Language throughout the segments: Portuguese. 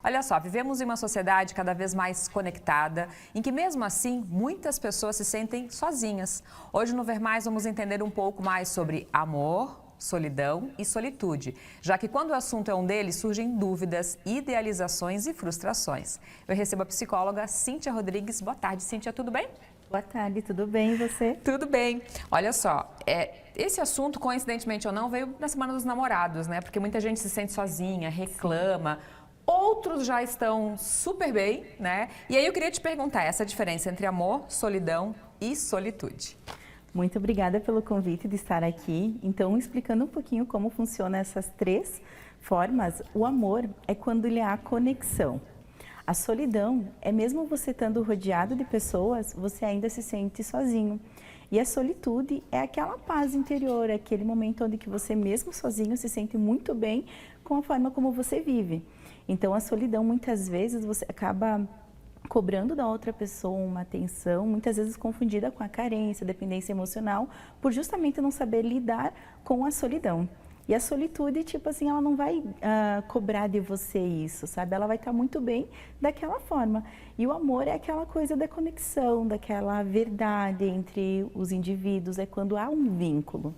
Olha só, vivemos em uma sociedade cada vez mais conectada, em que mesmo assim muitas pessoas se sentem sozinhas. Hoje no Ver Mais vamos entender um pouco mais sobre amor, solidão e solitude, já que quando o assunto é um deles surgem dúvidas, idealizações e frustrações. Eu recebo a psicóloga Cíntia Rodrigues. Boa tarde, Cíntia, tudo bem? Boa tarde, tudo bem e você? Tudo bem. Olha só, esse assunto, coincidentemente ou não, veio na Semana dos Namorados, né? Porque muita gente se sente sozinha, reclama. Outros já estão super bem, né? E aí eu queria te perguntar essa diferença entre amor, solidão e solitude. Muito obrigada pelo convite de estar aqui. Então, explicando um pouquinho como funciona essas três formas, o amor é quando ele há conexão. A solidão é mesmo você estando rodeado de pessoas, você ainda se sente sozinho. E a solitude é aquela paz interior, aquele momento onde que você mesmo sozinho se sente muito bem com a forma como você vive. Então a solidão muitas vezes você acaba cobrando da outra pessoa uma atenção, muitas vezes confundida com a carência, dependência emocional, por justamente não saber lidar com a solidão. E a solitude, tipo assim, ela não vai cobrar de você isso, sabe? Ela vai estar muito bem daquela forma. E o amor é aquela coisa da conexão, daquela verdade entre os indivíduos, é quando há um vínculo.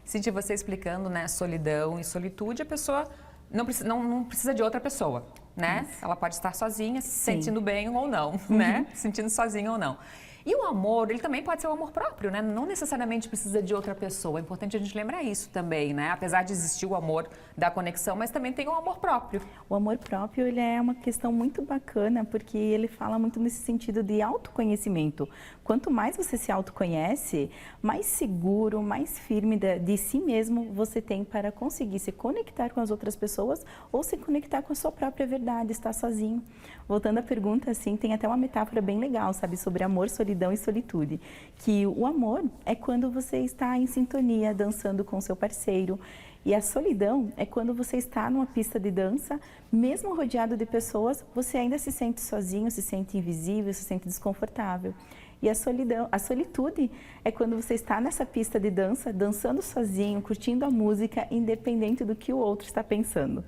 Cíntia, você explicando, né, solidão e solitude, a pessoa não precisa de outra pessoa, né? Isso. Ela pode estar sozinha, se sentindo bem ou não, né? Se sentindo sozinha ou não. E o amor, ele também pode ser o amor próprio, né? Não necessariamente precisa de outra pessoa. É importante a gente lembrar isso também, né? Apesar de existir o amor da conexão, mas também tem o amor próprio. O amor próprio, ele é uma questão muito bacana, porque ele fala muito nesse sentido de autoconhecimento. Quanto mais você se autoconhece, mais seguro, mais firme de si mesmo você tem para conseguir se conectar com as outras pessoas ou se conectar com a sua própria verdade, estar sozinho. Voltando à pergunta, assim, tem até uma metáfora bem legal, sabe, sobre amor, solidão e solitude. Que o amor é quando você está em sintonia, dançando com seu parceiro. E a solidão é quando você está numa pista de dança, mesmo rodeado de pessoas, você ainda se sente sozinho, se sente invisível, se sente desconfortável. E a solitude é quando você está nessa pista de dança, dançando sozinho, curtindo a música, independente do que o outro está pensando.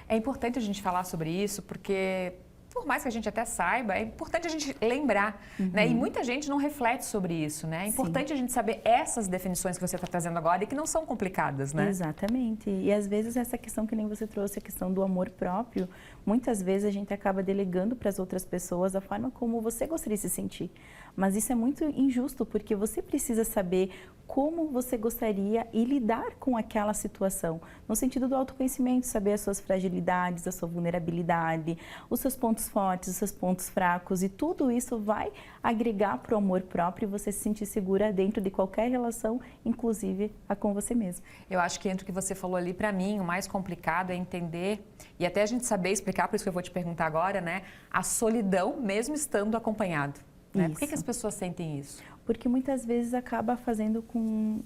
É importante a gente falar sobre isso, porque por mais que a gente até saiba, é importante a gente lembrar, né? E muita gente não reflete sobre isso, né? É importante Sim. a gente saber essas definições que você está trazendo agora e que não são complicadas, né? Exatamente. E às vezes essa questão que nem você trouxe, a questão do amor próprio, muitas vezes a gente acaba delegando para as outras pessoas a forma como você gostaria de se sentir. Mas isso é muito injusto, porque você precisa saber como você gostaria e lidar com aquela situação. No sentido do autoconhecimento, saber as suas fragilidades, a sua vulnerabilidade, os seus pontos fortes, os seus pontos fracos. E tudo isso vai agregar para o amor próprio e você se sentir segura dentro de qualquer relação, inclusive a com você mesmo. Eu acho que entre o que você falou ali, para mim, o mais complicado é entender, e até a gente saber explicar, por isso que eu vou te perguntar agora, né? A solidão mesmo estando acompanhado. Né? Por que as pessoas sentem isso? Porque muitas vezes acaba fazendo com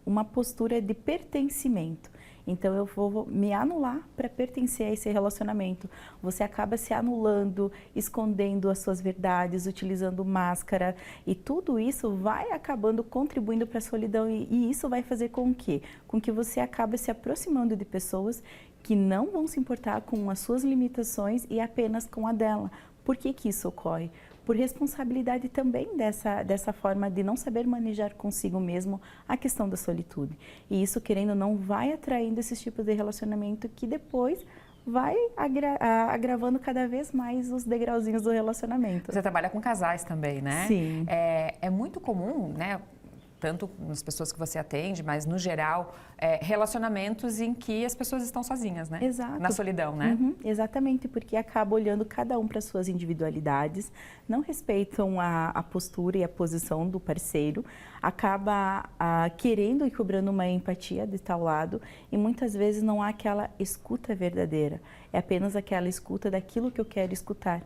uma postura de pertencimento. Então eu vou me anular para pertencer a esse relacionamento. Você acaba se anulando, escondendo as suas verdades, utilizando máscara e tudo isso vai acabando contribuindo para a solidão e isso vai fazer com que você acabe se aproximando de pessoas que não vão se importar com as suas limitações e apenas com a dela. Por que isso ocorre? Por responsabilidade também dessa forma de não saber manejar consigo mesmo a questão da solitude. E isso, querendo ou não, vai atraindo esses tipos de relacionamento que depois vai agravando cada vez mais os degrauzinhos do relacionamento. Você trabalha com casais também, né? Sim. É muito comum, né? Tanto nas pessoas que você atende, mas no geral, relacionamentos em que as pessoas estão sozinhas, né? Exato. Na solidão, né? Exatamente, porque acaba olhando cada um para suas individualidades, não respeitam a postura e a posição do parceiro, acaba querendo e cobrando uma empatia de tal lado e muitas vezes não há aquela escuta verdadeira, é apenas aquela escuta daquilo que eu quero escutar.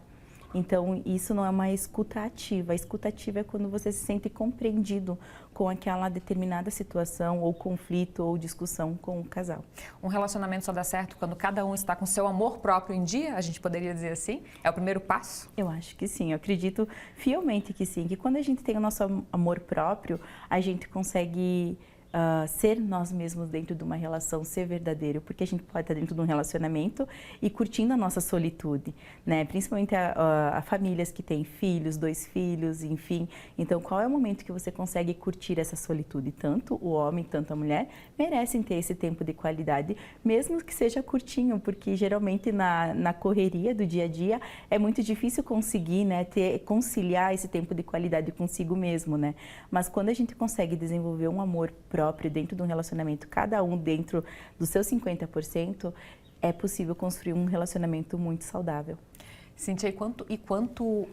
Então, isso não é uma escuta ativa. A escuta ativa é quando você se sente compreendido com aquela determinada situação, ou conflito, ou discussão com o casal. Um relacionamento só dá certo quando cada um está com seu amor próprio em dia? A gente poderia dizer assim? É o primeiro passo? Eu acho que sim. Eu acredito fielmente que sim. Que quando a gente tem o nosso amor próprio, a gente consegue ser nós mesmos dentro de uma relação, ser verdadeiro, porque a gente pode estar dentro de um relacionamento e curtindo a nossa solitude, né? Principalmente a famílias que têm filhos, 2 filhos, enfim. Então, qual é o momento que você consegue curtir essa solitude? Tanto o homem, tanto a mulher merecem ter esse tempo de qualidade, mesmo que seja curtinho, porque geralmente na correria do dia a dia é muito difícil conseguir, né, conciliar esse tempo de qualidade consigo mesmo, né? Mas quando a gente consegue desenvolver um amor próprio dentro de um relacionamento, cada um dentro do seu 50%, é possível construir um relacionamento muito saudável. Cíntia,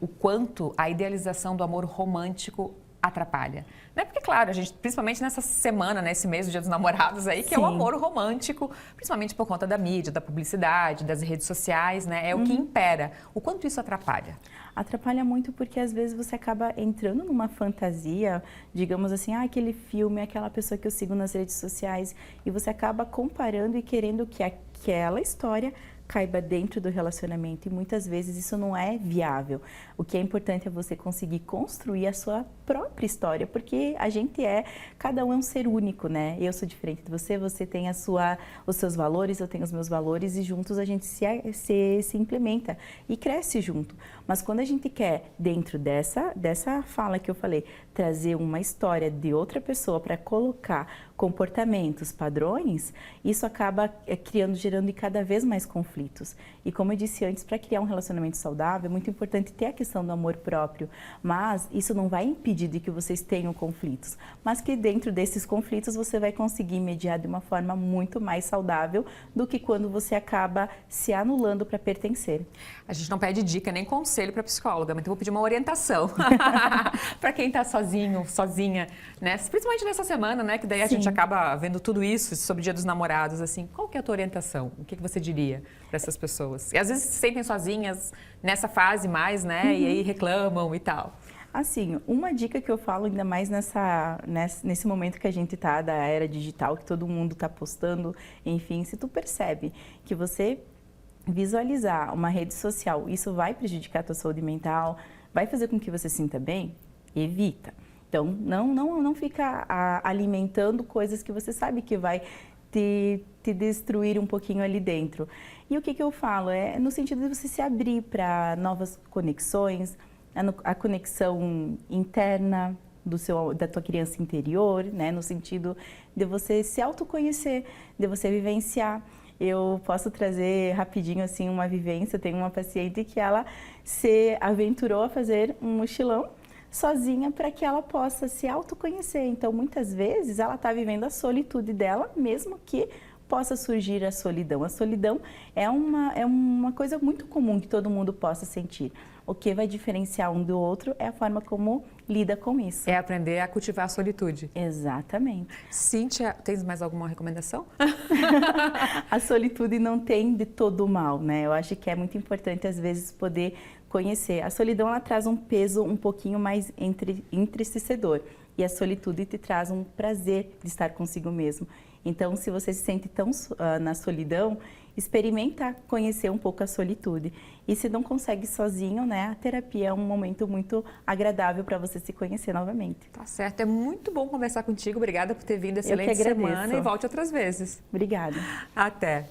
o quanto a idealização do amor romântico atrapalha, né? Porque, claro, a gente, principalmente nessa semana, nesse mês do Dia dos Namorados aí, que Sim. é o amor romântico, principalmente por conta da mídia, da publicidade, das redes sociais, né? É o que impera. O quanto isso atrapalha? Atrapalha muito porque às vezes você acaba entrando numa fantasia, digamos assim, aquele filme, aquela pessoa que eu sigo nas redes sociais, e você acaba comparando e querendo que aquela história caiba dentro do relacionamento, e muitas vezes isso não é viável. O que é importante é você conseguir construir a sua própria história, porque cada um é um ser único, né? Eu sou diferente de você, você tem os seus valores, eu tenho os meus valores, e juntos a gente se implementa e cresce junto. Mas quando a gente quer, dentro dessa fala que eu falei, trazer uma história de outra pessoa para colocar comportamentos, padrões, isso acaba gerando cada vez mais conflitos. E como eu disse antes, para criar um relacionamento saudável, é muito importante ter a questão do amor próprio, mas isso não vai impedir de que vocês tenham conflitos, mas que dentro desses conflitos você vai conseguir mediar de uma forma muito mais saudável do que quando você acaba se anulando para pertencer. A gente não pede dica nem conselho para psicóloga, mas eu vou pedir uma orientação para quem está sozinho, sozinha, né? Principalmente nessa semana, né? Que daí a gente acaba vendo tudo isso sobre o Dia dos Namorados, assim. Qual que é a tua orientação? O que você diria para essas pessoas? E às vezes se sentem sozinhas nessa fase mais, né? E aí reclamam e tal. Assim, uma dica que eu falo, ainda mais nesse momento que a gente está, da era digital, que todo mundo está postando, enfim, se tu percebe que você visualizar uma rede social, isso vai prejudicar a tua saúde mental, vai fazer com que você se sinta bem, evita. Então, não fica alimentando coisas que você sabe que vai te destruir um pouquinho ali dentro. E o que eu falo? É no sentido de você se abrir para novas conexões, a conexão interna da tua criança interior, né? No sentido de você se autoconhecer, de você vivenciar. Eu posso trazer rapidinho assim uma vivência. Eu tenho uma paciente que ela se aventurou a fazer um mochilão sozinha para que ela possa se autoconhecer. Então, muitas vezes ela está vivendo a solitude dela, mesmo que possa surgir a solidão. A solidão é uma coisa muito comum que todo mundo possa sentir. O que vai diferenciar um do outro é a forma como lida com isso. É aprender a cultivar a solitude. Exatamente. Cíntia, tens mais alguma recomendação? A solitude não tem de todo mal, né? Eu acho que é muito importante, às vezes, poder conhecer. A solidão, ela traz um peso um pouquinho mais entristecedor. E a solitude te traz um prazer de estar consigo mesmo. Então, se você se sente tão na solidão, experimenta conhecer um pouco a solitude. E se não consegue sozinho, né, a terapia é um momento muito agradável para você se conhecer novamente. Tá certo, é muito bom conversar contigo. Obrigada por ter vindo, excelente semana, e volte outras vezes. Obrigada. Até.